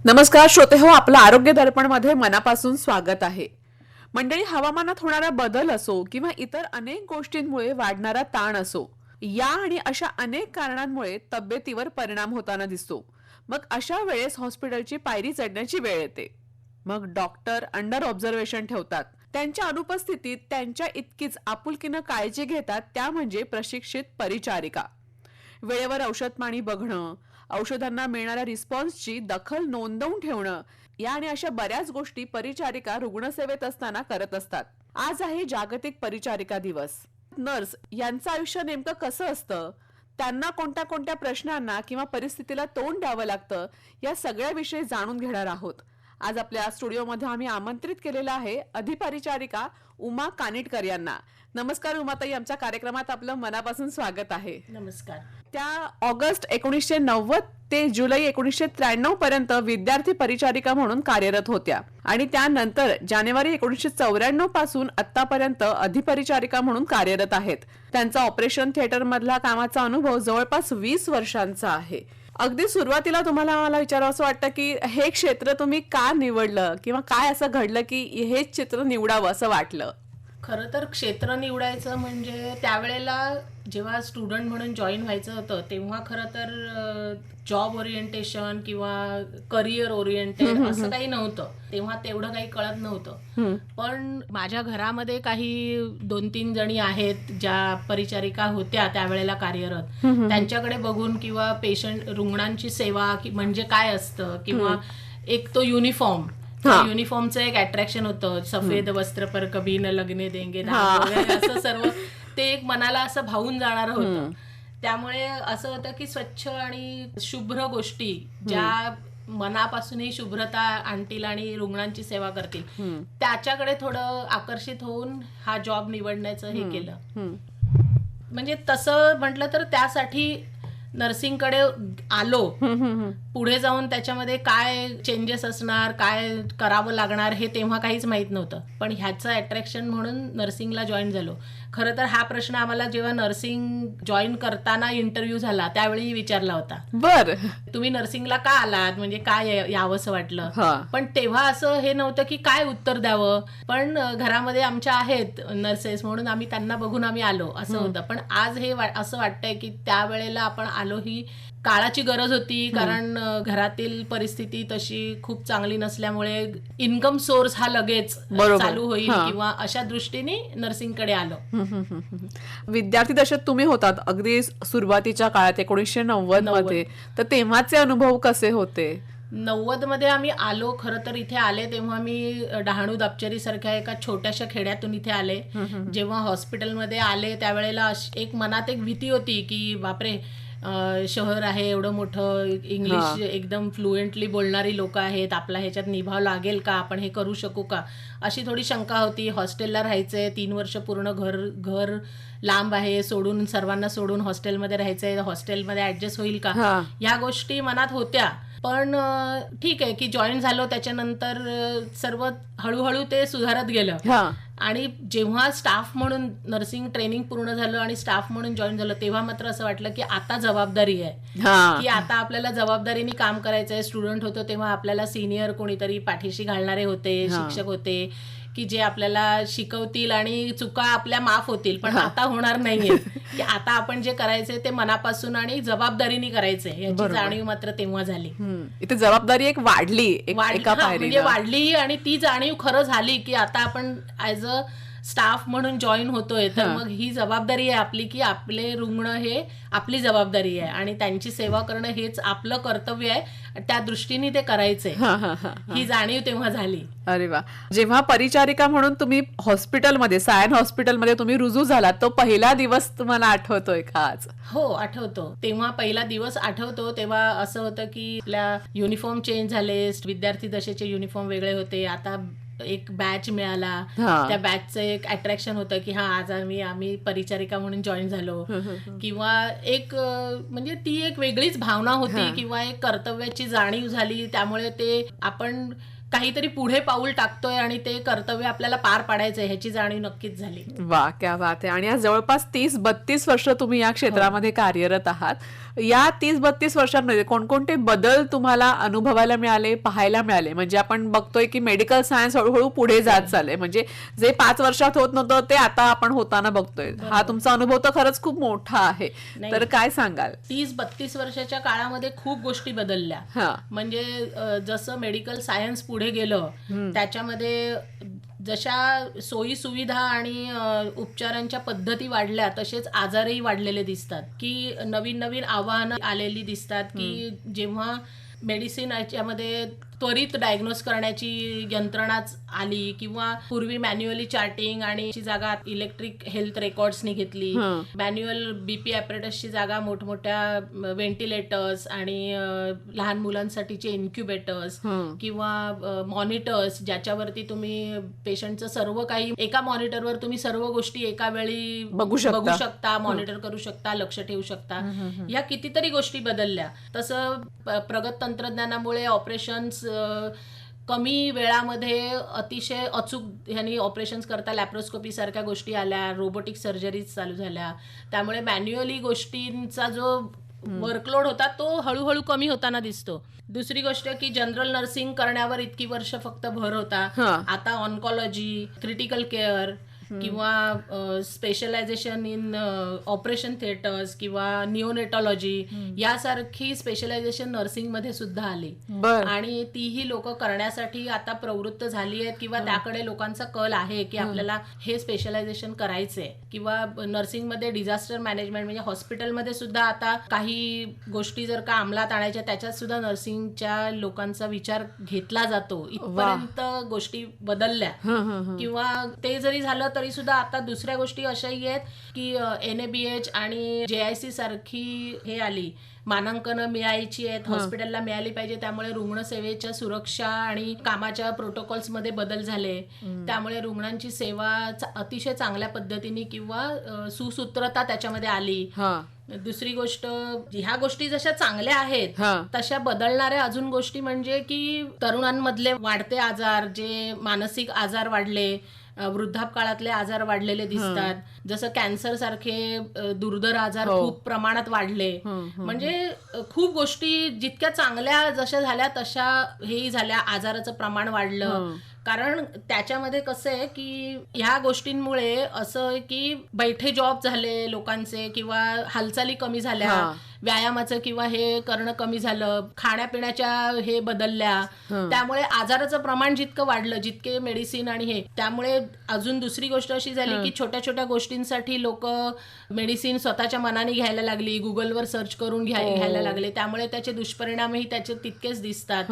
नमस्कार श्रोते हो, आपलं आरोग्य दर्पण मध्ये मनापासून स्वागत आहे. मंडळी, हवामानात होणारा बदल असो किंवा इतर अनेक गोष्टींमुळे वाढणारा ताण असो, या आणि अशा अनेक कारणांमुळे तब्येतीवर परिणाम होताना दिसतो. मग अशा वेळेस हॉस्पिटलची पायरी चढण्याची वेळ येते. मग डॉक्टर अंडर ऑब्झर्वेशन ठेवतात. त्यांच्या अनुपस्थितीत त्यांच्या इतकीच आपुलकीनं काळजी घेतात त्या म्हणजे प्रशिक्षित परिचारिका. वेळेवर औषध पाणी बघणं, औषधांना मिळणाऱ्या रिस्पॉन्सची दखल नोंदवून ठेवणं, या आणि अशा बऱ्याच गोष्टी परिचारिका रुग्णसेवेत असताना करत असतात. आज आहे जागतिक परिचारिका दिवस. नर्स यांचं आयुष्य नेमकं कसं असतं, त्यांना कोणत्या कोणत्या प्रश्नांना किंवा परिस्थितीला तोंड द्यावं लागतं, या सगळ्याविषयी जाणून घेणार आहोत. आज आपल्या स्टुडिओमध्ये आम्ही आमंत्रित केलेलं आहे अधिपरिचारिका उमा कानिटकर यांना. नमस्कार उमाताई, आमच्या कार्यक्रमात आपलं मनापासून स्वागत आहे. नमस्कार. त्या ऑगस्ट 1990 ते जुलै 1993 पर्यंत विद्यार्थी परिचारिका म्हणून कार्यरत होत्या आणि त्यानंतर जानेवारी 1994 पासून आतापर्यंत अधिपरिचारिका म्हणून कार्यरत आहेत. त्यांचा ऑपरेशन थिएटर मधला कामाचा अनुभव जवळपास 20 वर्षांचा आहे. अगदी सुरुवातीला तुम्हाला मला विचारावं असं वाटतं की हे क्षेत्र तुम्ही का निवडलं किंवा काय असं घडलं की हेच चित्र निवडावं असं वाटलं? खरं तर क्षेत्र निवडायचं म्हणजे त्यावेळेला जेव्हा स्टुडंट म्हणून जॉईन व्हायचं होतं तेव्हा खरं तर जॉब ओरिएंटेशन किंवा करिअर ओरिएंटेड असं काही नव्हतं. तेव्हा तेवढं काही कळत नव्हतं. पण माझ्या घरामध्ये काही 2-3 जणी आहेत ज्या परिचारिका होत्या त्यावेळेला कार्यरत. त्यांच्याकडे बघून किंवा पेशंट रुग्णांची सेवा म्हणजे काय असतं किंवा एक तो युनिफॉर्म, युनिफॉर्मचं एक अट्रॅक्शन होतं. सफेद वस्त्र पर कभी न लगने देंगे असं सर्व ते एक मनाला असं भावून जाणारं होतं. त्यामुळे असं होतं की स्वच्छ आणि शुभ्र गोष्टी ज्या मनापासूनही शुभ्रता आणतील आणि रुग्णांची सेवा करतील त्याच्याकडे थोडं आकर्षित होऊन हा जॉब निवडण्याचं हे केलं. म्हणजे तसं म्हटलं तर त्यासाठी नर्सिंगकडे आलो. पुढे जाऊन त्याच्यामध्ये काय चेंजेस असणार, काय करावं लागणार हे तेव्हा काहीच माहित नव्हतं. पण ह्याचं अट्रॅक्शन म्हणून नर्सिंगला जॉईन झालो. खरं तर हा प्रश्न आम्हाला जेव्हा नर्सिंग जॉईन करताना इंटरव्ह्यू झाला त्यावेळी विचारला होता. बर, तुम्ही नर्सिंगला का आलात, म्हणजे काय यावंसं वाटलं. पण तेव्हा असं हे नव्हतं की काय उत्तर द्यावं. पण घरामध्ये आमच्या आहेत नर्सेस म्हणून आम्ही त्यांना बघून आम्ही आलो असं होतं. पण आज हे असं वाटतंय की त्यावेळेला आपण आलो ही काळाची गरज होती. कारण घरातील परिस्थिती तशी खूप चांगली नसल्यामुळे इन्कम सोर्स हा लगेच चालू होईल किंवा अशा दृष्टीने नर्सिंगकडे आलो. विद्यार्थी दशेत तुम्ही होतात अगदी सुरुवातीच्या काळात 1990 मध्ये, तर तेव्हाचे अनुभव कसे होते? 90 मध्ये आम्ही आलो. खरं तर इथे आले तेव्हा मी डहाणू दापचेरी सारख्या एका छोट्याशा खेड्यातून इथे आले. जेव्हा हॉस्पिटलमध्ये आले त्यावेळेला एक मनात एक भीती होती की बापरे, शहर आहे एवढं मोठं, इंग्लिश एकदम फ्लुएंटली बोलणारी लोक आहेत, आपला ह्याच्यात निभाव लागेल का, आपण हे करू शकू का, अशी थोडी शंका होती. हॉस्टेलला राहायचंय, 3 वर्ष पूर्ण घर लांब आहे, सोडून सर्वांना सोडून हॉस्टेलमध्ये राहायचंय, हॉस्टेलमध्ये ऍडजस्ट होईल का, ह्या गोष्टी मनात होत्या. पण ठीक आहे की जॉईन झालो त्याच्यानंतर सर्व हळूहळू ते सुधारत गेलं. आणि जेव्हा स्टाफ म्हणून नर्सिंग ट्रेनिंग पूर्ण झालं आणि स्टाफ म्हणून जॉईन झालं तेव्हा मात्र असं वाटलं की आता जबाबदारी आहे, की आता आपल्याला जबाबदारीने काम करायचंय. स्टुडंट होतो तेव्हा आपल्याला सिनियर कोणीतरी पाठीशी घालणारे होते, शिक्षक होते की जे आपल्याला शिकवतील आणि चुका आपल्या माफ होतील. पण आता होणार नाहीये की आता आपण जे करायचंय ते मनापासून आणि जबाबदारीने करायचंय, याची जाणीव मात्र तेव्हा झाली. इथे जबाबदारी एक वाढली म्हणजे वाढली आणि ती जाणीव खरं झाली की आता आपण ऍज अ स्टाफ म्हणून जॉईन होतोय तर मग ही जबाबदारी आहे आपली की आपले रुग्ण हे आपली जबाबदारी आहे आणि त्यांची सेवा करणं हेच आपलं कर्तव्य आहे, त्या दृष्टीने ते करायचंय, ही जाणीव तेव्हा झाली. अरे वा. जेव्हा परिचारिका म्हणून तुम्ही हॉस्पिटलमध्ये, सायन हॉस्पिटलमध्ये तुम्ही रुजू झालात, तो पहिला दिवस तुम्हाला आठवतोय का आज? हो, आठवतो. तेव्हा पहिला दिवस आठवतो. तेव्हा असं होतं की आपल्या युनिफॉर्म चेंज झाले, विद्यार्थी दशेचे युनिफॉर्म वेगळे होते. आता एक बॅच मिळाला, त्या बॅचचं एक अट्रॅक्शन होतं की आज आम्ही परिचारिका म्हणून जॉईन झालो किंवा एक म्हणजे ती एक वेगळीच भावना होती किंवा एक कर्तव्याची जाणीव झाली. त्यामुळे ते आपण काहीतरी पुढे पाऊल टाकतोय आणि ते कर्तव्य आपल्याला पार पाडायचंय ह्याची जाणीव नक्कीच झाली. वा, क्या बात आहे. आणि आज जवळपास 30-32 वर्ष तुम्ही या क्षेत्रामध्ये कार्यरत आहात. या 30-32 वर्षांमध्ये कोणकोणते बदल तुम्हाला अनुभवायला मिळाले, पाहायला मिळाले? म्हणजे आपण बघतोय की मेडिकल सायन्स हळूहळू पुढे जात चाललंय, म्हणजे जे 5 वर्षात होत नव्हतं ते आता आपण होताना बघतोय. हा तुमचा अनुभव तर खरंच खूप मोठा आहे, तर काय सांगाल? 30-32 वर्षाच्या काळामध्ये खूप गोष्टी बदलल्या. हा, म्हणजे जसं मेडिकल सायन्स पुढे गेलं त्याच्यामध्ये जशा सोयी सुविधा आणि उपचारांच्या पद्धती वाढल्या तसेच आजारही वाढलेले दिसतात, की नवीन नवीन आव्हानं आलेली दिसतात, की जेव्हा मेडिसिन याच्यामध्ये त्वरित डायग्नोज करण्याची यंत्रणाच आली किंवा पूर्वी मॅन्युअली चार्टिंग आणि ची जागा इलेक्ट्रिक हेल्थ रेकॉर्ड्सनी घेतली. मॅन्युअल बीपी ॲपरेटसची जागा मोठमोठ्या व्हेंटिलेटर्स आणि लहान मुलांसाठीचे इन्क्युबेटर्स किंवा मॉनिटर्स ज्याच्यावरती तुम्ही पेशंटचं सर्व काही एका मॉनिटरवर तुम्ही सर्व गोष्टी एका वेळी बघू शकता, मॉनिटर करू शकता, लक्ष ठेवू शकता. या कितीतरी गोष्टी बदलल्या. तसं प्रगत तंत्रज्ञानामुळे ऑपरेशन्स कमी वेळामध्ये अतिशय अचूक ह्यांनी ऑपरेशन्स करता लॅप्रोस्कोपी सारख्या गोष्टी आल्या, रोबोटिक सर्जरीज चालू झाल्या. त्यामुळे मॅन्युअली गोष्टींचा जो वर्कलोड होता तो हळूहळू कमी होताना दिसतो. दुसरी गोष्ट की जनरल नर्सिंग करण्यावर इतकी वर्ष फक्त भर होता, आता ऑन्कॉलॉजी, क्रिटिकल केअर किंवा स्पेशलायझेशन इन ऑपरेशन थिएटर्स किंवा निओनेटॉलॉजी यासारखी स्पेशलायझेशन नर्सिंगमध्ये सुद्धा आली आणि तीही लोक करण्यासाठी आता प्रवृत्त झाली आहेत किंवा त्याकडे लोकांचा कल आहे की आपल्याला हे स्पेशलायझेशन करायचंय. किंवा नर्सिंगमध्ये डिझास्टर मॅनेजमेंट म्हणजे हॉस्पिटलमध्ये सुद्धा आता काही गोष्टी जर का अंमलात आणायच्या त्याच्यात सुद्धा नर्सिंगच्या लोकांचा विचार घेतला जातो. इथपर्यंत गोष्टी बदलल्या. किंवा ते जरी झालं तरी सुद्धा आता दुसऱ्या गोष्टी अशाही आहेत की NABH आणि JIC सारखी हे आली, मानांकनं मिळायची आहेत, हॉस्पिटलला मिळाली पाहिजे. त्यामुळे रुग्णसेवेच्या सुरक्षा आणि कामाच्या प्रोटोकॉल्समध्ये बदल झाले. त्यामुळे रुग्णांची सेवा अतिशय चांगल्या पद्धतीने किंवा सुसूत्रता त्याच्यामध्ये आली. दुसरी गोष्ट, ह्या गोष्टी जशा चांगल्या आहेत तशा बदलणाऱ्या अजून गोष्टी म्हणजे की तरुणांमधले वाढते आजार, जे मानसिक आजार वाढले, वृद्धापकाळातले आजार वाढलेले दिसतात. जसं कॅन्सर सारखे दुर्धर आजार खूप प्रमाणात वाढले. म्हणजे खूप गोष्टी जितक्या चांगल्या जशा झाल्या तशा हेही झाल्या. आजाराचं प्रमाण वाढलं. कारण त्याच्यामध्ये कसं आहे की ह्या गोष्टींमुळे असं आहे की बैठे जॉब झाले लोकांचे किंवा हालचाली कमी झाल्या, व्यायामाचं किंवा हे करणं कमी झालं, खाण्यापिण्याच्या हे बदलल्या. त्यामुळे आजाराचं प्रमाण जितकं वाढलं, जितके मेडिसिन आणि हे, त्यामुळे अजून दुसरी गोष्ट अशी झाली की छोट्या छोट्या गोष्टींसाठी लोक मेडिसिन स्वतःच्या मनाने घ्यायला लागली, गुगलवर सर्च करून घ्यायला लागले. त्यामुळे त्याचे दुष्परिणामही त्याचे तितकेच दिसतात.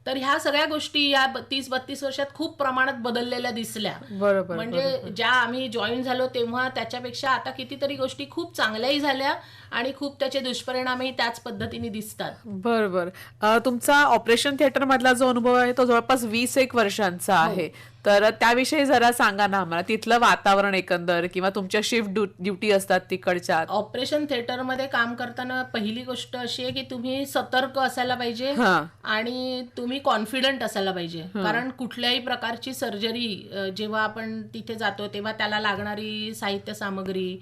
तर ह्या सगळ्या गोष्टी या 30-32 वर्षात खूप प्रमाणात बदललेल्या दिसल्या. म्हणजे ज्या आम्ही जॉईन झालो तेव्हा त्याच्यापेक्षा आता कितीतरी गोष्टी खूप चांगल्याही झाल्या आणि खूप त्याचे दुष्परिणामही त्याच पद्धतीने दिसतात. बरोबर. तुमचा ऑपरेशन थिएटर मधला जो अनुभव आहे तो जवळपास 20 वर्षांचा आहे, तर त्याविषयी जरा सांगा ना आम्हाला. तिथलं वातावरण एकंदर किंवा तुमच्या शिफ्ट ड्युटी असतात तिकडच्या. ऑपरेशन थिएटरमध्ये काम करताना पहिली गोष्ट अशी आहे की तुम्ही सतर्क असायला पाहिजे आणि तुम्ही कॉन्फिडंट असायला पाहिजे. कारण कुठल्याही प्रकारची सर्जरी जेव्हा आपण तिथे जातो तेव्हा त्याला लागणारी साहित्य सामग्री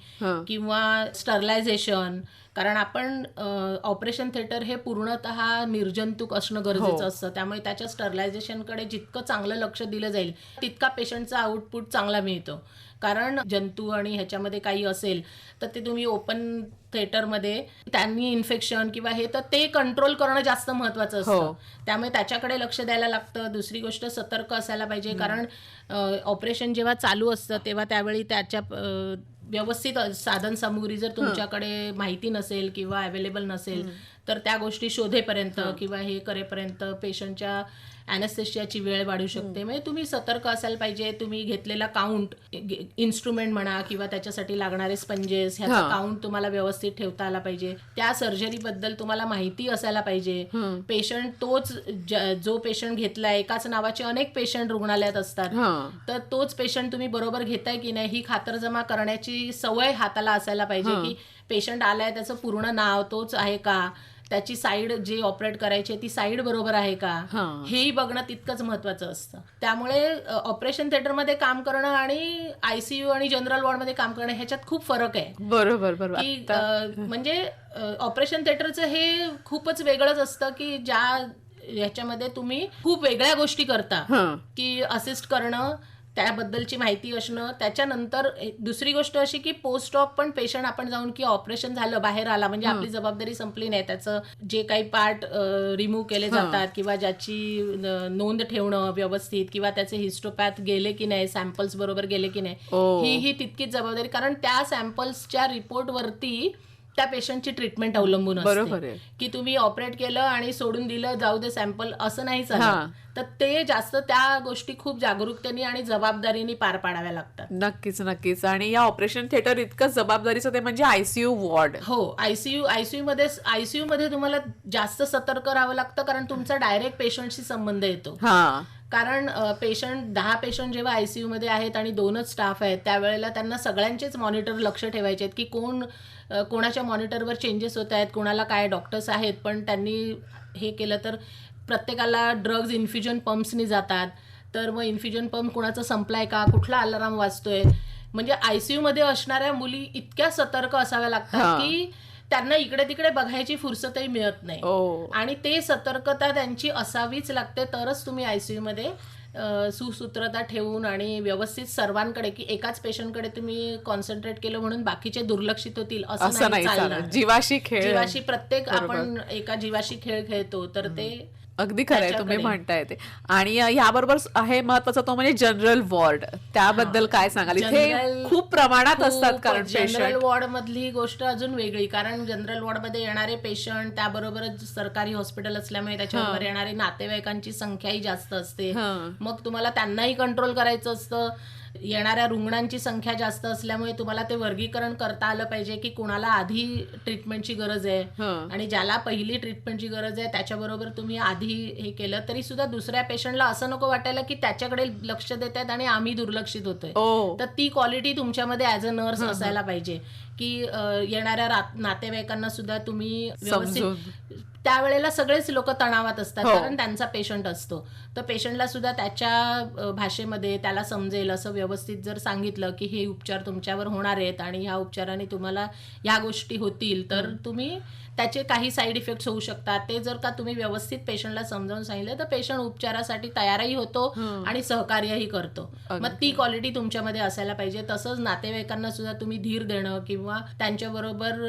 किंवा स्टरलायझेशन, कारण आपण ऑपरेशन थिएटर हे पूर्णतः निर्जंतुक असणं गरजेचं असतं. त्यामुळे त्याच्या स्टरलायझेशनकडे जितकं चांगलं लक्ष दिलं जाईल तितका पेशंटचा आउटपुट चांगला मिळतो. कारण जंतू आणि ह्याच्यामध्ये काही असेल तर ते तुम्ही ओपन थिएटरमध्ये त्यांनी इन्फेक्शन किंवा हे तर ते कंट्रोल करणं जास्त महत्वाचं असतं. त्यामुळे त्याच्याकडे लक्ष द्यायला लागतं. दुसरी गोष्ट सतर्क असायला पाहिजे. कारण ऑपरेशन जेव्हा चालू असतं तेव्हा त्यावेळी त्याच्या व्यवस्थित साधन सामुग्री जर तुमच्याकडे माहिती नसेल किंवा अवेलेबल नसेल तर त्या गोष्टी शोधेपर्यंत किंवा हे करेपर्यंत पेशंटच्या ॲनेस्थेशियाची वेळ वाढू शकते. म्हणजे तुम्ही सतर्क असायला पाहिजे. तुम्ही घेतलेला काउंट, इन्स्ट्रुमेंट म्हणा किंवा त्याच्यासाठी लागणारे स्पंजेस, ह्याचा काउंट तुम्हाला व्यवस्थित ठेवता आला पाहिजे. त्या सर्जरीबद्दल तुम्हाला माहिती असायला पाहिजे. पेशंट तोच जो पेशंट घेतलाय, एकाच नावाचे अनेक पेशंट रुग्णालयात असतात, तर तोच पेशंट तुम्ही बरोबर घेताय की नाही ही खातरजमा करण्याची सवय हाताला असायला पाहिजे. की पेशंट आलाय त्याचं पूर्ण नाव तोच आहे का, त्याची साईड जे ऑपरेट करायची ती साईड बरोबर आहे का, हेही बघणं तितकंच महत्वाचं असतं. त्यामुळे ऑपरेशन थिएटरमध्ये काम करणं आणि आयसीयू आणि जनरल वॉर्डमध्ये काम करणं ह्याच्यात खूप फरक आहे. बरोबर की म्हणजे ऑपरेशन थिएटरचं हे खूपच वेगळंच असतं की ज्या ह्याच्यामध्ये तुम्ही खूप वेगळ्या गोष्टी करता, की असिस्ट करणं, त्याबद्दलची माहिती असणं. त्याच्यानंतर दुसरी गोष्ट अशी की पोस्ट ऑप पण पेशंट आपण जाऊन की ऑपरेशन झालं बाहेर आला म्हणजे आपली जबाबदारी संपली नाही, त्याचं जे काही पार्ट रिमूव्ह केले जातात किंवा ज्याची नोंद ठेवणं व्यवस्थित किंवा त्याचे हिस्टोपॅथ गेले की नाही, सॅम्पल्स बरोबर गेले की नाही, ही तितकीच जबाबदारी. कारण त्या सॅम्पल्सच्या रिपोर्टवरती त्या पेशंटची ट्रीटमेंट अवलंबून असते. की तुम्ही ऑपरेट केलं आणि सोडून दिलं जाऊ दे सॅम्पल असं नाही चालत. तर ते जास्त त्या गोष्टी खूप जागरूकतेने आणि जबाबदारीने पार पाडाव्या लागतात. नक्कीच. आणि या ऑपरेशन थिएटर इतकं जबाबदारीचं ते म्हणजे आयसीयू वॉर्ड. हो, आयसीयू मध्ये तुम्हाला जास्त सतर्क राहावं लागतं कारण तुमचा डायरेक्ट पेशंटशी संबंध येतो. कारण 10 पेशंट जेव्हा आयसीयू मध्ये आहेत आणि 2च स्टाफ आहेत, त्यावेळेला त्यांना सगळ्यांचेच मॉनिटर लक्ष ठेवायचे आहेत की कोणाच्या मॉनिटरवर चेंजेस होत आहेत, कोणाला काय. डॉक्टर्स आहेत पण त्यांनी हे केलं तर प्रत्येकाला ड्रग्ज इन्फ्युजन पंप्सनी जातात, तर मग इन्फ्युजन पंप कुणाचा संपलाय का, कुठला अलार्म वाजतोय. म्हणजे आयसीयू मध्ये असणाऱ्या मुली इतक्या सतर्क असाव्या लागतात की त्यांना इकडे तिकडे बघायची फुरसतही मिळत नाही. आणि ते सतर्कता त्यांची असावीच लागते, तरच तुम्ही आयसीयू मध्ये सुसूत्रता ठेवून आणि व्यवस्थित सर्वांकडे, की एकाच पेशंटकडे तुम्ही कॉन्सन्ट्रेट केलं म्हणून बाकीचे दुर्लक्षित होतील असं नाही चालणार. जीवाशी प्रत्येक आपण एका जीवाशी खेळ खेळतो, तर ते अगदी खरंय तुम्ही म्हणताय ते. आणि याबरोबर आहे महत्वाचं तो म्हणजे जनरल वॉर्ड. त्याबद्दल काय सांगाल? इथे खूप प्रमाणात असतात कारण जनरल वॉर्ड मधली गोष्ट अजून वेगळी. कारण जनरल वॉर्ड मध्ये येणारे पेशंट, त्याबरोबरच सरकारी हॉस्पिटल असल्यामुळे त्याच्याबरोबर येणारे नातेवाईकांची संख्याही जास्त असते. मग तुम्हाला त्यांनाही कंट्रोल करायचं असतं. येणाऱ्या रुग्णांची संख्या जास्त असल्यामुळे तुम्हाला ते वर्गीकरण करता आलं पाहिजे की कुणाला आधी ट्रीटमेंटची गरज आहे आणि ज्याला पहिली ट्रीटमेंटची गरज आहे त्याच्याबरोबर तुम्ही आधी हे केलं तरी सुद्धा दुसऱ्या पेशंटला असं नको वाटायला की त्याच्याकडे लक्ष देत आहेत आणि आम्ही दुर्लक्षित होतोय. तर ती क्वालिटी तुमच्यामध्ये ऍज अ नर्स असायला पाहिजे की येणाऱ्या नातेवाईकांना सुद्धा तुम्ही व्यवस्थित. त्यावेळेला सगळेच लोक तणावात असतात कारण त्यांचा पेशंट असतो, तर पेशंटला सुद्धा त्याच्या भाषेमध्ये त्याला समजेल असं व्यवस्थित जर सांगितलं की हे उपचार तुमच्यावर होणार आहेत आणि ह्या उपचाराने तुम्हाला ह्या गोष्टी होतील, तर तुम्ही त्याचे काही साईड इफेक्ट्स होऊ शकतात, ते जर का तुम्ही व्यवस्थित पेशंटला समजावून सांगितलं तर पेशंट उपचारासाठी तयारही होतो आणि सहकार्यही करतो. मग ती क्वालिटी तुमच्यामध्ये असायला पाहिजे. तसंच नातेवाईकांना सुद्धा तुम्ही धीर देणं किंवा त्यांच्याबरोबर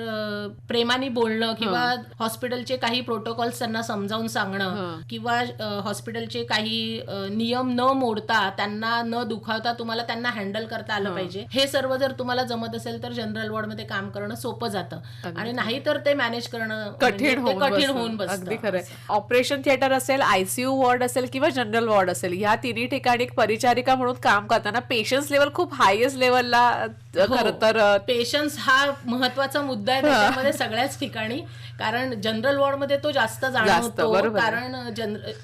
प्रेमाने बोलणं किंवा हॉस्पिटलचे काही प्रोटोकॉल्स त्यांना समजावून सांगणं किंवा हॉस्पिटलचे काही नियम न मोडता, त्यांना न दुखावता तुम्हाला त्यांना हँडल करता आलं पाहिजे. हे सर्व जर तुम्हाला जमत असेल तर जनरल वॉर्डमध्ये काम करणं सोपं जातं आणि नाही तर ते मॅनेज कठीण होऊन बसतं. अगदी खरं. ऑपरेशन थिएटर असेल, आयसीयू वॉर्ड असेल किंवा जनरल वॉर्ड असेल, या तिन्ही ठिकाणी परिचारिका म्हणून काम करताना पेशन्स लेवल खूप हायएस्ट लेवलला खरं तर पेशन्स हा महत्वाचा मुद्दा आहे त्याच्यामध्ये सगळ्याच ठिकाणी. कारण जनरल वॉर्डमध्ये तो जास्त जाणवतो. कारण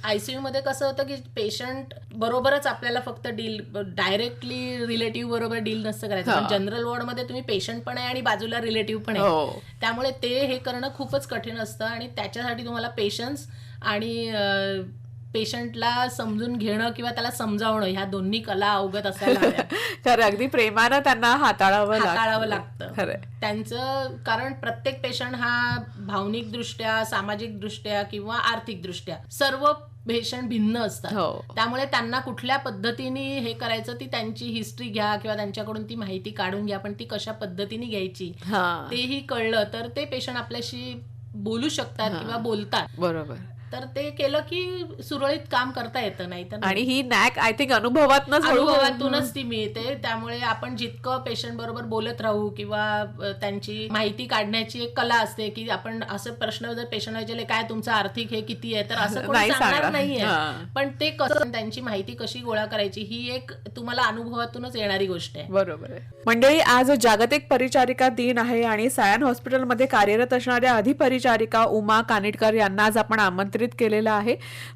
आयसीयू मध्ये कसं होतं की पेशंट बरोबरच आपल्याला फक्त डील डायरेक्टली रिलेटिव्ह बरोबर डील नसतं करायचं, पण जनरल वॉर्डमध्ये तुम्ही पेशंट पण आहे आणि बाजूला रिलेटिव्ह पण आहे. त्यामुळे ते हे करणं खूपच कठीण असतं आणि त्याच्यासाठी तुम्हाला पेशन्स आणि पेशंटला समजून घेणं किंवा त्याला समजावणं ह्या दोन्ही कला अवगत असायला हव्या. खरं, अगदी प्रेमानं त्यांना हाताळावं लागतं त्यांचं. कारण प्रत्येक पेशंट हा भावनिक दृष्ट्या, सामाजिक दृष्ट्या किंवा आर्थिक दृष्ट्या सर्व पेशंट भिन्न असतात. त्यामुळे त्यांना कुठल्या पद्धतीने हे करायचं ती त्यांची हिस्ट्री घ्या किंवा त्यांच्याकडून ती माहिती काढून घ्या, पण ती कशा पद्धतीने घ्यायची तेही कळलं तर ते पेशंट आपल्याशी बोलू शकतात किंवा बोलतात. बरोबर. तर ते केलं की सुरळीत काम करता येतं. नाही तर आणि ही नॅक आय थिंक अनुभवातूनच ती मिळते. त्यामुळे आपण जितकं पेशंट बरोबर बोलत राहू किंवा त्यांची माहिती काढण्याची एक कला असते की आपण असं प्रश्न जर पेशंट विचारले काय तुमचं आर्थिक हे किती आहे, तर असं कोणी सांगणार नाहीये, पण ते कसं त्यांची माहिती कशी गोळा करायची ही एक तुम्हाला अनुभवातूनच येणारी गोष्ट आहे. बरोबर आहे. मंडळी, आज जागतिक परिचारिका दिन आहे आणि सायन हॉस्पिटलमध्ये कार्यरत असणाऱ्या अधिपरिचारिका उमा कानिटकर यांना आज आपण आमंत्रित आमंत्रित केलेलं आहे.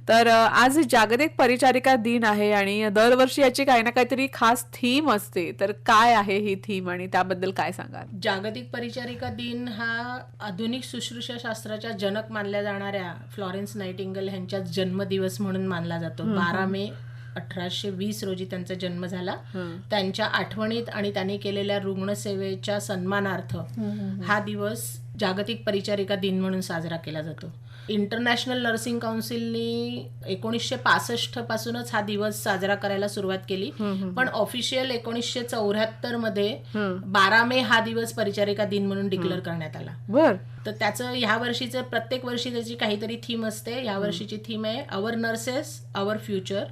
तर आज जागतिक परिचारिका दिन आहे आणि दरवर्षी याची काही ना काहीतरी खास थीम असते. तर काय आहे ही थीम आणि त्याबद्दल काय सांगाल? जागतिक परिचारिका दिन हा आधुनिक शुश्रूषा शास्त्राच्या जनक मानल्या जाणाऱ्या फ्लॉरेन्स नाइटिंगेल यांचा जन्मदिवस म्हणून मानला जातो. 12 मे 1820 रोजी त्यांचा जन्म झाला. त्यांच्या आठवणीत आणि त्यांनी केलेल्या रुग्णसेवेच्या सन्मानार्थ हा दिवस जागतिक परिचारिका दिन म्हणून साजरा केला जातो. इंटरनॅशनल नर्सिंग काउन्सिलनी 1965 पासूनच हा दिवस साजरा करायला सुरुवात केली, पण ऑफिशियल 1974 मध्ये 12 मे हा दिवस परिचारिका दिन म्हणून डिक्लेअर करण्यात आला. बर. तर त्याचं ह्या वर्षीचं प्रत्येक वर्षी त्याची काहीतरी थीम असते. ह्या वर्षीची थीम आहे our nurses our future,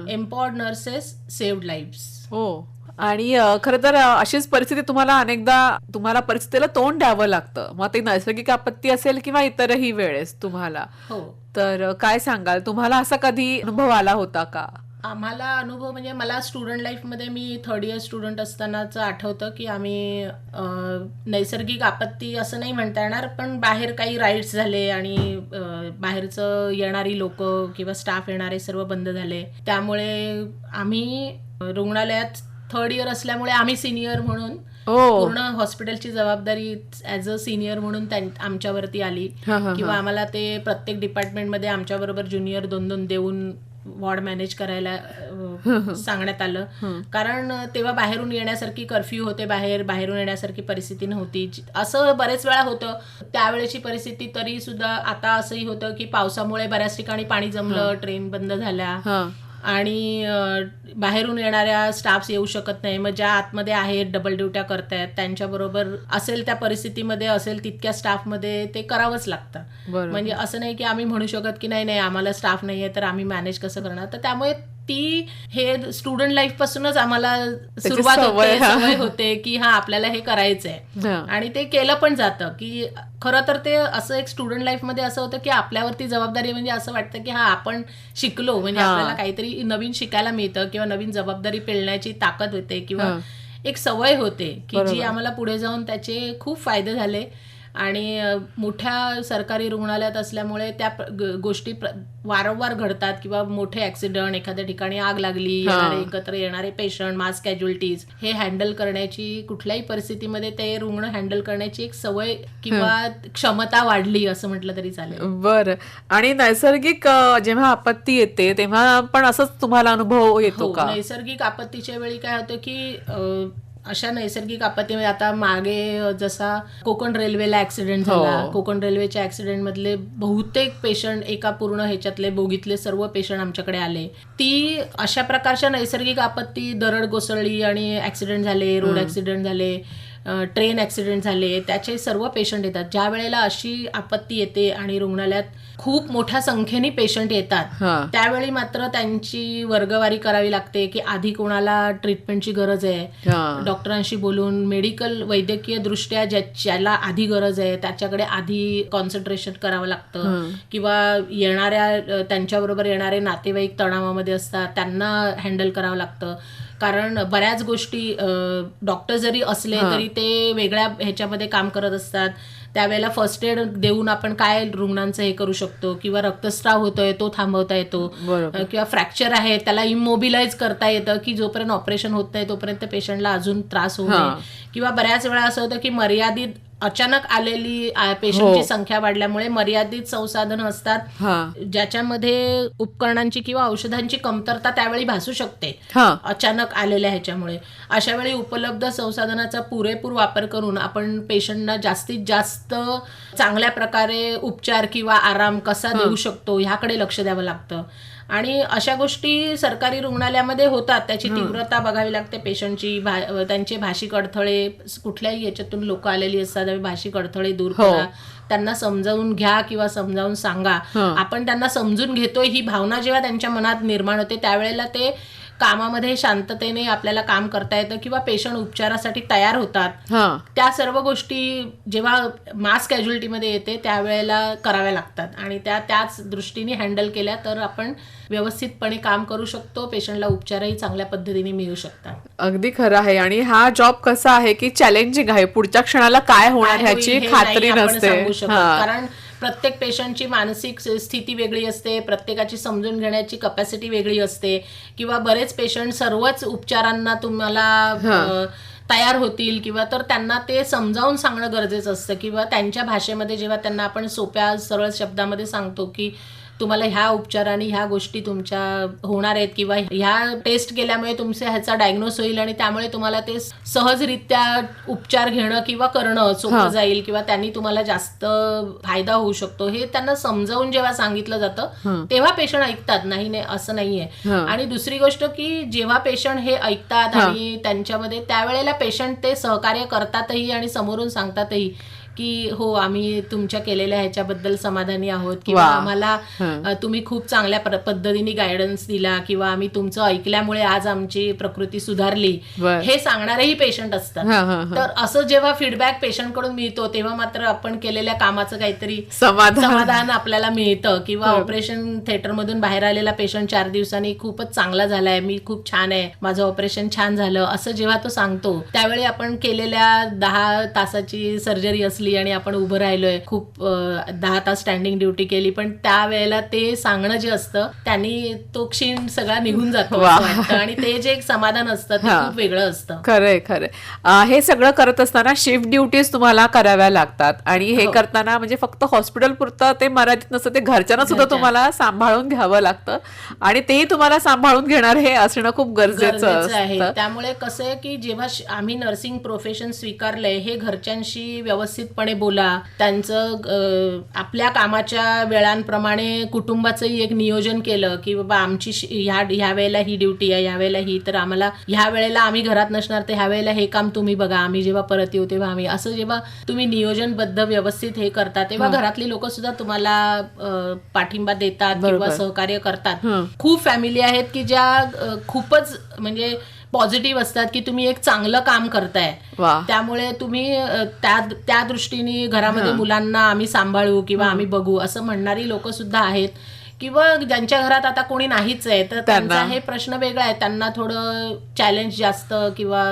empowered nurses saved lives. हो. आणि खरं तर अशीच परिस्थिती तुम्हाला परिस्थितीला तोंड द्यावं लागतं, मग ते नैसर्गिक आपत्ती असेल किंवा इतरही वेळेस तुम्हाला. हो. तर काय सांगाल, तुम्हाला असा कधी अनुभव आला होता का? आम्हाला अनुभव म्हणजे मला स्टुडंट लाईफमध्ये मी 3rd इयर स्टुडंट असतानाच आठवतं की आम्ही नैसर्गिक आपत्ती असं नाही म्हणता येणार, पण बाहेर काही राईड्स झाले आणि बाहेरचं येणारी लोक किंवा स्टाफ येणारे सर्व बंद झाले. त्यामुळे आम्ही रुग्णालयात 3rd इयर असल्यामुळे आम्ही सिनियर म्हणून पूर्ण हॉस्पिटलची जबाबदारी ऍज अ सिनियर म्हणून आमच्यावरती आली, किंवा आम्हाला ते प्रत्येक डिपार्टमेंटमध्ये आमच्याबरोबर ज्युनियर 2-2 देऊन वॉर्ड मॅनेज करायला सांगण्यात आलं. कारण तेव्हा बाहेरून येण्यासारखी कर्फ्यू होते, बाहेरून येण्यासारखी परिस्थिती नव्हती. असं बरेच वेळा होतं. त्यावेळेची परिस्थिती तरी सुद्धा आता असंही होतं की पावसामुळे बऱ्याच ठिकाणी पाणी जमलं, ट्रेन बंद झाल्या आणि बाहेरून येणाऱ्या स्टाफ्स येऊ शकत नाही. मग ज्या आतमध्ये आहेत डबल ड्युट्या करतायत त्यांच्याबरोबर असेल त्या परिस्थितीमध्ये असेल तितक्या स्टाफमध्ये ते करावंच लागतं. म्हणजे असं नाही की आम्ही म्हणू शकत की नाही आम्हाला स्टाफ नाहीये तर आम्ही मॅनेज कसं करणार. तर त्यामुळे ती हे स्टुडंट लाईफ पासूनच आम्हाला सुरुवात होते, सवय होते की आपल्याला हे करायचंय आणि ते केलं पण जातं. की खरं तर ते असं एक स्टुडंट लाईफ मध्ये असं होतं की आपल्यावरती जबाबदारी म्हणजे असं वाटतं की आपण शिकलो म्हणजे आपल्याला काहीतरी नवीन शिकायला मिळतं किंवा नवीन जबाबदारी पेलण्याची ताकद होते किंवा एक सवय होते की जी आम्हाला पुढे जाऊन त्याचे खूप फायदे झाले. आणि मोठ्या सरकारी रुग्णालयात असल्यामुळे त्या गोष्टी वारंवार घडतात किंवा मोठे ऍक्सिडेंट, एखाद्या ठिकाणी आग लागली, एकत्र येणारे पेशंट, मास कॅज्युअल्टीज हे हँडल करण्याची कुठल्याही परिस्थितीमध्ये ते रुग्ण हँडल करण्याची एक सवय किंवा क्षमता वाढली असं म्हटलं तरी चालेल. बरं. आणि नैसर्गिक जेव्हा आपत्ती येते तेव्हा पण असंच तुम्हाला अनुभव येतो का? नैसर्गिक आपत्तीच्या वेळी काय होतं की अशा नैसर्गिक आपत्तीमध्ये आता मागे जसा कोकण रेल्वेला ऍक्सिडेंट झाला, कोकण रेल्वेच्या ऍक्सिडेंट मधले बहुतेक पेशंट एका पूर्ण ह्याच्यातले बोगीतले सर्व पेशंट आमच्याकडे आले. ती अशा प्रकारच्या नैसर्गिक आपत्ती, दरड कोसळली आणि ऍक्सिडेंट झाले, रोड ऍक्सिडेंट झाले, ट्रेन ऍक्सिडेंट झाले, त्याचे सर्व पेशंट येतात. ज्या वेळेला अशी आपत्ती येते आणि रुग्णालयात खूप मोठ्या संख्येने पेशंट येतात त्यावेळी मात्र त्यांची वर्गवारी करावी लागते की आधी कोणाला ट्रीटमेंटची गरज आहे, डॉक्टरांशी बोलून मेडिकल वैद्यकीय दृष्ट्या ज्याला आधी गरज आहे त्याच्याकडे आधी कॉन्सन्ट्रेशन करावं लागतं, किंवा त्यांच्याबरोबर येणारे नातेवाईक तणावामध्ये असतात त्यांना हँडल करावं लागतं. कारण बऱ्याच गोष्टी डॉक्टर जरी असले तरी ते वेगळ्या ह्याच्यामध्ये काम करत असतात. त्यावेळेला फर्स्ट एड देऊन आपण काय रुग्णांचं हे करू शकतो, किंवा रक्तस्राव होतोय तो थांबवता येतो, किंवा फ्रॅक्चर आहे त्याला इमोबिलाइज करता येतं की जोपर्यंत ऑपरेशन होत नाही तोपर्यंत पेशंटला अजून त्रास होऊ नये. किंवा बऱ्याच वेळा असं होतं की मर्यादित अचानक आलेली पेशंटची संख्या वाढल्यामुळे मर्यादित संसाधनं असतात ज्याच्यामध्ये उपकरणांची किंवा औषधांची कमतरता त्यावेळी भासू शकते अचानक आलेल्या ह्याच्यामुळे. अशा वेळी उपलब्ध संसाधनाचा पुरेपूर वापर करून आपण पेशंटना जास्तीत जास्त चांगल्या प्रकारे उपचार किंवा आराम कसा देऊ शकतो ह्याकडे लक्ष द्यावं लागतं. आणि अशा गोष्टी सरकारी रुग्णालयामध्ये होतात, त्याची तीव्रता बघावी लागते पेशंटची, त्यांचे भाषिक अडथळे, कुठल्याही याच्यातून लोक आलेली असतात, भाषिक अडथळे दूर करा, त्यांना समजावून घ्या किंवा समजावून सांगा. आपण त्यांना समजून घेतोय ही भावना जेव्हा त्यांच्या मनात निर्माण होते त्यावेळेला ते कामामध्ये शांततेने आपल्याला काम करता येतं किंवा पेशंट उपचारासाठी तयार होतात. त्या सर्व गोष्टी जेव्हा मास कॅज्युअल्टीमध्ये येते त्यावेळेला कराव्या लागतात आणि त्याच दृष्टीने हँडल केल्या तर आपण व्यवस्थितपणे काम करू शकतो, पेशंटला उपचारही चांगल्या पद्धतीने मिळू शकतात. अगदी खरं आहे. आणि हा जॉब कसा आहे की चॅलेंजिंग आहे, पुढच्या क्षणाला काय होणार ह्याची खात्री नसते. कारण प्रत्येक पेशंटची मानसिक स्थिती वेगळी असते, प्रत्येकाची समजून घेण्याची कपॅसिटी वेगळी असते, किंवा बरेच पेशंट सर्वच उपचारांना तुम्हाला तयार होतील, किंवा तर त्यांना ते समजावून सांगणं गरजेचं असतं, किंवा त्यांच्या भाषेमध्ये जेव्हा त्यांना आपण सोप्या सरळ शब्दामध्ये सांगतो की तुम्हाला ह्या उपचाराने ह्या गोष्टी तुमच्या होणार आहेत, किंवा ह्या टेस्ट केल्यामुळे तुमचे ह्याचा डायग्नोस होईल आणि त्यामुळे तुम्हाला ते सहजरित्या उपचार घेणं किंवा करणं सोपं जाईल, किंवा त्यांनी तुम्हाला जास्त फायदा होऊ शकतो, हे त्यांना समजावून जेव्हा सांगितलं जातं तेव्हा पेशंट ऐकतात. नाही असं नाहीये. आणि दुसरी गोष्ट की जेव्हा पेशंट हे ऐकतात आणि त्यांच्यामध्ये त्यावेळेला पेशंट ते सहकार्य करतातही आणि समोरून सांगतातही की हो, आम्ही तुमच्या केलेल्या ह्याच्याबद्दल समाधानी आहोत, किंवा आम्हाला तुम्ही खूप चांगल्या पद्धतीने गायडन्स दिला, किंवा आम्ही तुमचं ऐकल्यामुळे आज आमची प्रकृती सुधारली, हे सांगणारेही पेशंट असतात. तर असं जेव्हा फीडबॅक पेशंट कडून मिळतो तेव्हा मात्र आपण केलेल्या कामाचं काहीतरी समाधान आपल्याला मिळतं. किंवा ऑपरेशन थिएटर मधून बाहेर आलेला पेशंट 4 दिवसांनी खूपच चांगला झालाय, मी खूप छान आहे, माझं ऑपरेशन छान झालं, असं जेव्हा तो सांगतो त्यावेळी आपण केलेल्या 10 तासाची सर्जरी असली आणि आपण उभं राहिलोय, खूप 10 तास स्टँडिंग ड्युटी केली, पण त्यावेळेला ते सांगणं जे असतं त्यांनी तो क्षीण सगळा निघून जातो आणि ते जे एक समाधान असतं ते खूप वेगळं असतं. खरंय. हे सगळं करत असताना शिफ्ट ड्युटीज तुम्हाला कराव्या लागतात, आणि हे करताना म्हणजे फक्त हॉस्पिटल पुरतं ते मर्यादित नसतं, ते घरच्यांना सुद्धा तुम्हाला सांभाळून घ्यावं लागतं, आणि तेही तुम्हाला सांभाळून घेणार हे असणं खूप गरजेचं आहे. त्यामुळे कसं आहे की जेव्हा आम्ही नर्सिंग प्रोफेशन स्वीकारलंय, हे घरच्यांशी व्यवस्थित बोला, त्यांचं आपल्या कामाच्या वेळांप्रमाणे कुटुंबाचंही एक नियोजन केलं की बाबा आमची ह्या वेळेला ही ड्युटी आहे, ह्या वेळेला ही, तर आम्हाला ह्या वेळेला आम्ही घरात नसणार, तर ह्या वेळेला हे काम तुम्ही बघा, आम्ही जेव्हा परत येऊ तेव्हा आम्ही, असं जेव्हा तुम्ही नियोजनबद्ध व्यवस्थित हे करता तेव्हा घरातली लोक सुद्धा तुम्हाला पाठिंबा देतात किंवा सहकार्य करतात. खूप फॅमिली आहेत की ज्या खूपच म्हणजे पॉझिटिव्ह असतात की तुम्ही एक चांगलं काम करताय, त्यामुळे तुम्ही त्या दृष्टीने घरामध्ये मुलांना आम्ही सांभाळू किंवा आम्ही बघू असं म्हणणारी लोक सुद्धा आहेत. किंवा ज्यांच्या घरात आता कोणी नाहीच आहे तर त्यांचा हे प्रश्न वेगळा आहे, त्यांना थोडं चॅलेंज जास्त किंवा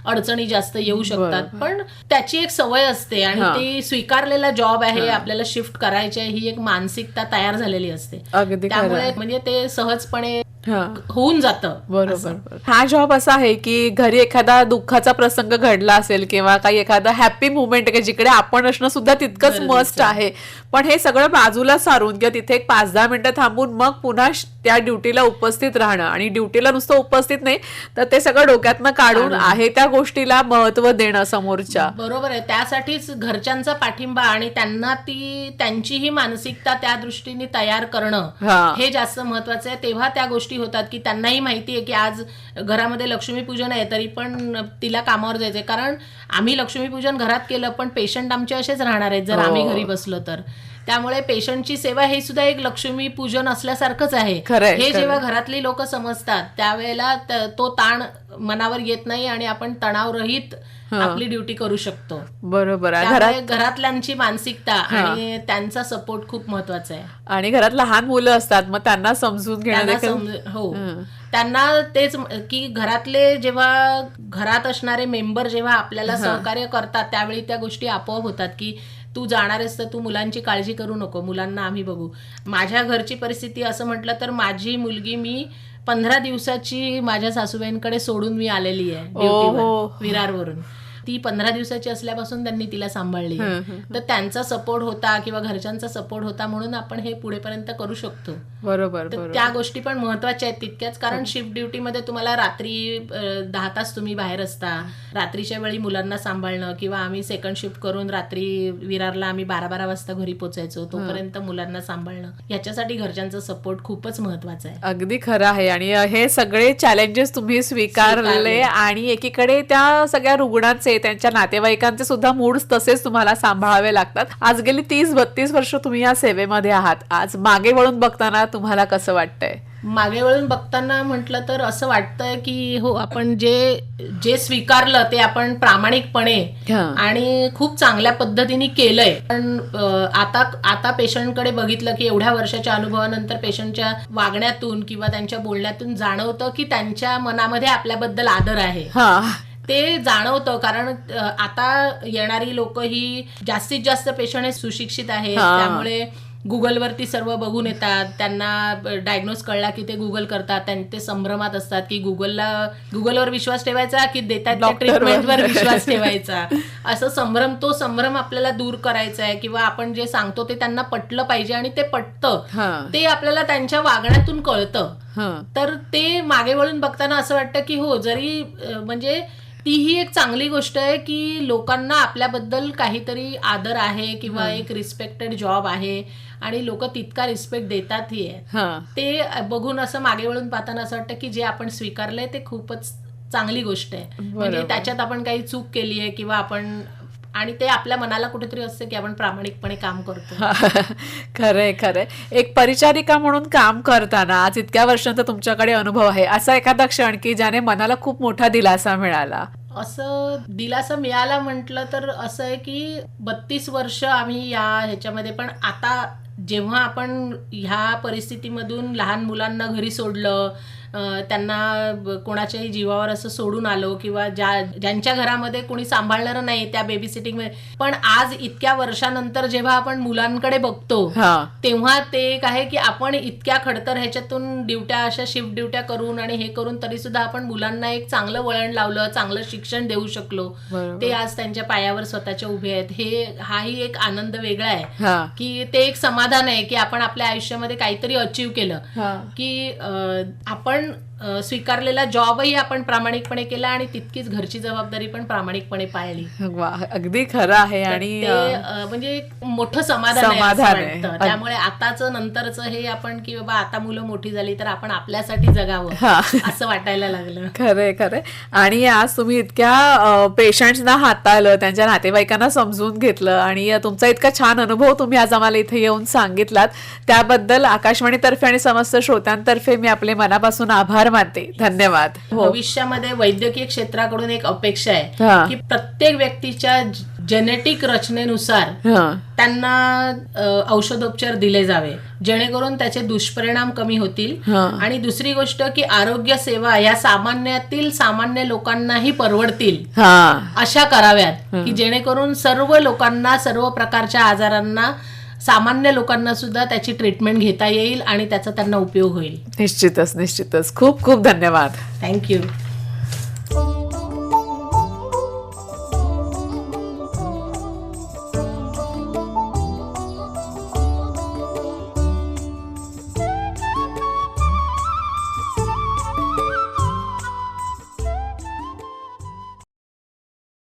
अडचणी जास्त येऊ शकतात, पण त्याची एक सवय असते आणि ती स्वीकारलेला जॉब आहे, आपल्याला शिफ्ट करायची आहे, ही एक मानसिकता तयार झालेली असते, त्यामुळे म्हणजे ते सहजपणे होऊन जातं. बरोबर. हा जॉब असा आहे की घरी एखादा दुःखाचा प्रसंग घडला असेल किंवा काही एखादा हॅपी मुवमेंट आहे जिकडे आपण असणं सुद्धा तितकंच मस्ट आहे, पण हे सगळं बाजूला सारून किंवा तिथे एक 5-10 मिनिटं थांबून मग पुन्हा त्या ड्युटीला उपस्थित राहणं, आणि ड्युटीला नुसतं उपस्थित नाही तर ते सगळं डोक्यातनं काढून आहे त्या गोष्टीला महत्व देणं समोरच्या. बरोबर आहे. त्यासाठीच घरच्यांचा पाठिंबा आणि त्यांना त्यांचीही मानसिकता त्या दृष्टीने तयार करणं हे जास्त महत्वाचं आहे. तेव्हा त्या गोष्टी होतात की त्यांनाही माहिती आहे की आज घरामध्ये लक्ष्मीपूजन आहे तरी पण तिला कामावर जायचंय, कारण आम्ही लक्ष्मीपूजन घरात केलं पण पेशंट आमचे असेच राहणार आहेत जर आम्ही घरी बसलो तर. त्यामुळे पेशंटची सेवा हे सुद्धा एक लक्ष्मी पूजन असल्यासारखंच आहे. हे जेव्हा घरातली लोक समजतात त्यावेळेला तो ताण मनावर येत नाही आणि आपण तणावरहित आपली ड्युटी करू शकतो. बरोबर. घरातल्यांची मानसिकता आणि त्यांचा सपोर्ट खूप महत्वाचा आहे. आणि घरात लहान मुलं असतात मग त्यांना समजून घेणं, हो, त्यांना तेच की घरातले जेव्हा घरात असणारे मेंबर जेव्हा आपल्याला सहकार्य करतात त्यावेळी त्या गोष्टी आपोआप होतात की तू जाणार आहेस तर तू मुलांची काळजी करू नको, मुलांना आम्ही बघू. माझ्या घरची परिस्थिती असं म्हटलं तर माझी मुलगी मी 15 दिवसाची माझ्या सासूबाईंकडे सोडून मी आलेली आहे ड्युटीवर, विरारवरून. ती 15 दिवसाची असल्यापासून त्यांनी तिला सांभाळली, तर त्यांचा सपोर्ट होता किंवा घरच्यांचा सपोर्ट होता म्हणून आपण हे पुढेपर्यंत करू शकतो. बरोबर. त्या गोष्टी पण महत्वाच्या आहेत तितक्याच, कारण शिफ्ट ड्युटीमध्ये तुम्हाला रात्री 10 तास तुम्ही बाहेर असता, रात्रीच्या वेळी मुलांना सांभाळणं, किंवा आम्ही सेकंड शिफ्ट करून रात्री विरारला आम्ही 12-12 वाजता घरी पोचायचो, तोपर्यंत मुलांना सांभाळणं, याच्यासाठी घरच्यांचा सपोर्ट खूपच महत्वाचा आहे. अगदी खरं आहे. आणि हे सगळे चॅलेंजेस तुम्ही स्वीकारले, आणि एकीकडे त्या सगळ्या रुग्णांचे त्यांच्या नातेवाईकांचे सुद्धा मूड तसेच तुम्हाला सांभाळावे लागतात. आज गेली 30-32 वर्ष तुम्ही या सेवेमध्ये आहात. आज मागे वळून बघताना तुम्हाला कसं वाटतंय? मागे वळून बघताना म्हटलं तर असं वाटतंय की हो, आपण जे स्वीकारलं ते आपण प्रामाणिकपणे आणि खूप चांगल्या पद्धतीने केलंय. पण आता पेशंटकडे बघितलं की एवढ्या वर्षाच्या अनुभवानंतर पेशंटच्या वागण्यातून किंवा त्यांच्या बोलण्यातून जाणवतं की त्यांच्या मनामध्ये आपल्याबद्दल आदर आहे. ते जाणवतं, कारण आता येणारी लोक ही जास्तीत जास्त पेशंट हे सुशिक्षित आहेत, त्यामुळे गुगलवरती सर्व बघून येतात, त्यांना डायग्नोज कळला की ते गुगल करतात, ते संभ्रमात असतात की गुगलवर विश्वास ठेवायचा की देतात त्या ट्रीटमेंटवर विश्वास ठेवायचा, असं तो संभ्रम आपल्याला दूर करायचा आहे, किंवा आपण जे सांगतो ते त्यांना पटलं पाहिजे आणि ते पटतं, ते आपल्याला त्यांच्या वागण्यातून कळतं. तर ते मागे वळून बघताना असं वाटतं की हो, जरी म्हणजे तीही एक चांगली गोष्ट आहे की लोकांना आपल्याबद्दल काहीतरी आदर आहे किंवा एक रिस्पेक्टेड जॉब आहे आणि लोक तितका रिस्पेक्ट देतातही आहे. ते बघून असं मागे वळून पाहताना असं वाटतं की जे आपण स्वीकारलंय ते खूपच चांगली गोष्ट आहे. म्हणजे त्याच्यात आपण काही चूक केली आहे किंवा आपण, आणि ते आपल्या मनाला कुठेतरी असतं की आपण प्रामाणिकपणे काम करतो. खरंय खरंय. एक परिचारिका म्हणून काम करताना आज इतक्या वर्षांचा तुमच्याकडे अनुभव आहे, असा एखादा क्षण की ज्याने मनाला खूप मोठा दिलासा मिळाला? असं दिलासा मिळाला म्हटलं तर असं आहे की 32 वर्ष आम्ही ह्याच्यामध्ये, पण आता जेव्हा आपण ह्या परिस्थितीमधून लहान मुलांना घरी सोडलं, त्यांना कोणाच्याही जीवावर असं सोडून आलो, किंवा ज्यांच्या घरामध्ये कोणी सांभाळणारं नाही त्या बेबी सिटिंग मध्ये, पण आज इतक्या वर्षानंतर जेव्हा आपण मुलांकडे बघतो तेव्हा ते एक आहे की आपण इतक्या खडतर ह्याच्यातून ड्युट्या, अशा शिफ्ट ड्युट्या करून आणि हे करून तरी सुद्धा आपण मुलांना एक चांगलं वळण लावलं, चांगलं शिक्षण देऊ शकलो, ते आज त्यांच्या पायावर स्वतःच्या उभे आहेत. हाही एक आनंद वेगळा आहे की ते एक समाधान आहे की आपण आपल्या आयुष्यामध्ये काहीतरी अचीव केलं, की आपण स्वीकारलेला जॉबही आपण प्रामाणिकपणे केला आणि तितकीच घरची जबाबदारी पण प्रामाणिकपणे पाळली. अगदी खरं आहे. आणि म्हणजे मोठं समाधान आहे. त्यामुळे आताच नंतरचं हे आपण की बाबा आता मुलं मोठी झाली तर आपण आपल्यासाठी जगावं असं वाटायला लागलं. खरंय खरंय. आणि आज तुम्ही इतक्या पेशंट्सना हाताळलं, त्यांच्या नातेवाईकांना समजून घेतलं आणि तुमचा इतका छान अनुभव तुम्ही आज आम्हाला इथे येऊन सांगितलात, त्याबद्दल आकाशवाणीतर्फे आणि समस्त श्रोत्यांतर्फे मी आपले मनापासून आभार मानते. धन्यवाद. भविष्यामध्ये वैद्यकीय क्षेत्राकडून एक अपेक्षा आहे की प्रत्येक व्यक्तीच्या जेनेटिक रचनेनुसार त्यांना औषधोपचार दिले जावे, जेणेकरून त्याचे दुष्परिणाम कमी होतील. आणि दुसरी गोष्ट की आरोग्य सेवा या सामान्यातील सामान्य लोकांनाही परवडतील अशा कराव्यात, की जेणेकरून सर्व लोकांना, सर्व प्रकारच्या आजारांना, सामान्य लोकांना सुद्धा त्याची ट्रीटमेंट घेता येईल आणि त्याचा त्यांना उपयोग होईल. निश्चितच निश्चितच. खूप खूप धन्यवाद. थँक्यू.